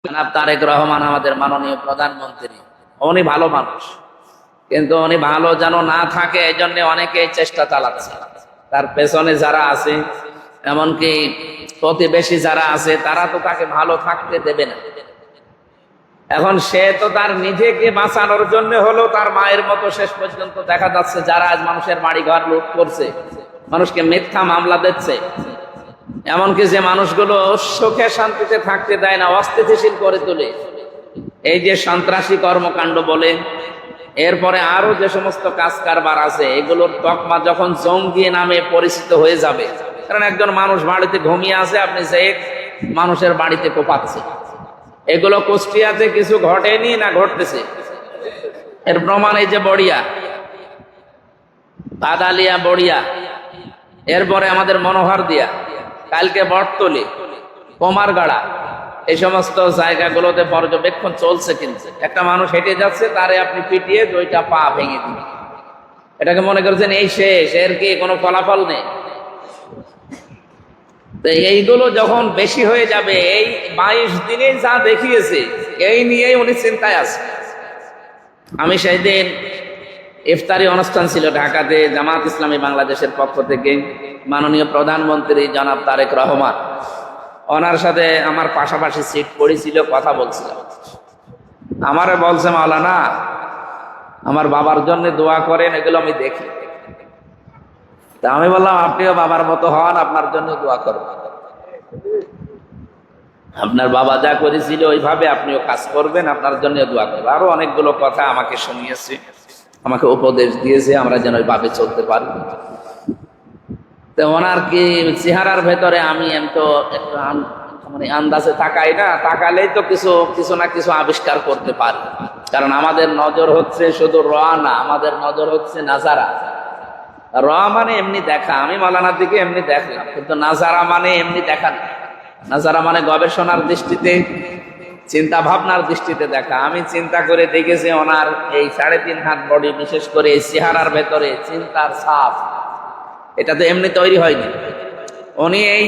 জনাব তারেক রহমান আমাদের মাননীয় প্রধানমন্ত্রী, উনি ভালো মানুষ, কিন্তু উনি ভালো যেন না থাকে এই জন্য অনেকেই চেষ্টা চালাচ্ছে। তার পেছনে যারা আছে, এমনকি প্রতিবেশী যারা আছে, তারা তো তাকে ভালো থাকতে দেবে না। এখন সে তো তার নিজেকে বাঁচানোর জন্য হলো তার মায়ের মতো শেষ পর্যন্ত দেখা যাচ্ছে যারা আজ মানুষের বাড়ি ঘর লুট করছে, মানুষকে মিথ্যা মামলা দিচ্ছে, এমনকি যে মানুষগুলো সুখে শান্তিতে থাকতে দেয় না, অস্থিতিশীল করে তোলে, এই যে সন্ত্রাসী কর্মকাণ্ড বলে, এরপরে আরো যে সমস্ত কাজ কারবার আছে, এগুলোর তকমা যখন জঙ্গি নামে পরিচিত হয়ে যাবে, কারণ একজন মানুষ বাড়িতে ঘুমিয়ে আছে, আপনি যে মানুষের বাড়িতে কোপাচ্ছে, এগুলো কুষ্টিয়াতে কিছু ঘটেনি না ঘটতেছে? এর প্রমাণ এই যে বড়িয়া, বাদালিয়া, বড়িয়া, এরপরে আমাদের মনোহর দিয়া, কালকে বটতলি, কুমারগাড়া, এই সমস্ত জায়গাগুলোতে পর্যবেক্ষণ চলছে। কিন্তু একটা মানুষ হেঁটে যাচ্ছে, তারে আপনি পিটিয়ে 2টা পা ভেঙে দিন, এটাকে মনে করছেন এই শেষ, এর কি কোনো ফলাফল নেই? এইগুলো যখন বেশি হয়ে যাবে, এই 22 দিনে যা দেখিয়েছে, এই নিয়েই উনি চিন্তায় আছে। আমি সেই দিন ইফতারি অনুষ্ঠান ছিল ঢাকাতে, জামাত ইসলামী বাংলাদেশের পক্ষ থেকে মাননীয় প্রধানমন্ত্রী জনাব তারেক রহমান, ওনার সাথে আমার পাশাপাশি সিট পড়েছিল, কথা বলছিলাম। আমারে বলছে, মাওলানা আমার বাবার জন্য দোয়া করেন, এগুলো আমি দেখি। তা আমি বললাম, আপনিও বাবার মতো হন, আপনার জন্য দোয়া করবেন, আপনার বাবা যা করেছিল ওইভাবে আপনিও কাজ করবেন, আপনার জন্য দোয়া করবেন। আরো অনেকগুলো কথা আমাকে শুনিয়েছে, আমাকে উপদেশ দিয়েছে, আমরা যেন ওইভাবে চলতে পারি। তো ওনার কি চেহারার ভেতরে আমি তো একটু মানে আন্দাজে তাকাই না, তাকালেই তো কিছু না কিছু আবিষ্কার করতে পারি, কারণ আমাদের নজর হচ্ছে শুধু র না, আমাদের নজর হচ্ছে নাজারা। র মানে এমনি দেখা, আমি মাওলানার দিকে এমনি দেখলাম, কিন্তু নাজারা মানে এমনি দেখা না। নাজারা মানে গবেষণার দৃষ্টিতে, চিন্তা ভাবনার দৃষ্টিতে দেখা। আমি চিন্তা করে দেখেছি ওনার এই 3.5 হাত বডি, বিশেষ করে এই চেহারার ভেতরে চিন্তার ছাপ, এটা তো এমনি তৈরি হয়নি। উনি এই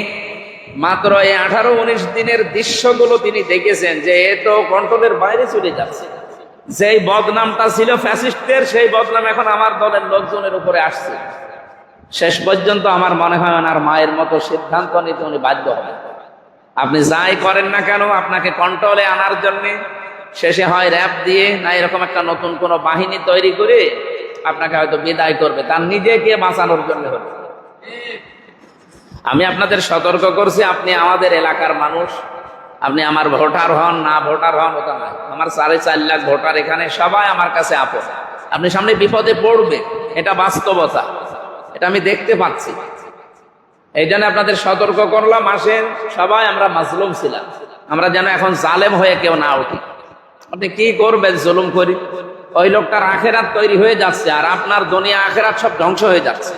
মাত্র এই 18-19 দিনের দৃশ্যগুলো তিনি দেখেছেন যে এ তো কন্ট্রোলের বাইরে চলে যাচ্ছে। যেই বদনামটা ছিল ফ্যাসিস্টদের, সেই বদনাম এখন আমার দলের লোকজনের উপরে আসছে। শেষ পর্যন্ত আমার মনে হয় ওনার মায়ের মতো সিদ্ধান্ত নিতে উনি বাধ্য হবেন। আপনি যাই করেন না কেন, আপনাকে কন্ট্রোলে আনার জন্য শেষে হয় র‍্যাব দিয়ে, না এরকম একটা নতুন কোন বাহিনী তৈরি করে আপনাকে হয়তো বিদায় করবে, তার নিজেকে বাঁচানোর জন্য হবে। আমি আপনাদের সতর্ক করছি, আপনি আমাদের এলাকার মানুষ, আপনি আমার ভোটার হন না ভোটার হন ওটা নয়, আমার 4.5 লাখ ভোটার এখানে, সবাই আমার কাছে আপন। আপনি সামনে বিপদে পড়বে, এটা বাস্তবতা, এটা আমি দেখতে পাচ্ছি। এই জন্য আপনাদের সতর্ক করলাম, আসেন সবাই আমরা মাজলুম ছিলাম, আমরা যেন এখন জালেম হয়ে কেউ না উঠি। আপনি কি করবেন জুলুম করি? ওই লোকটার আখেরাত তৈরি হয়ে যাচ্ছে, আর আপনার দুনিয়া আখেরাত সব ধ্বংস হয়ে যাচ্ছে।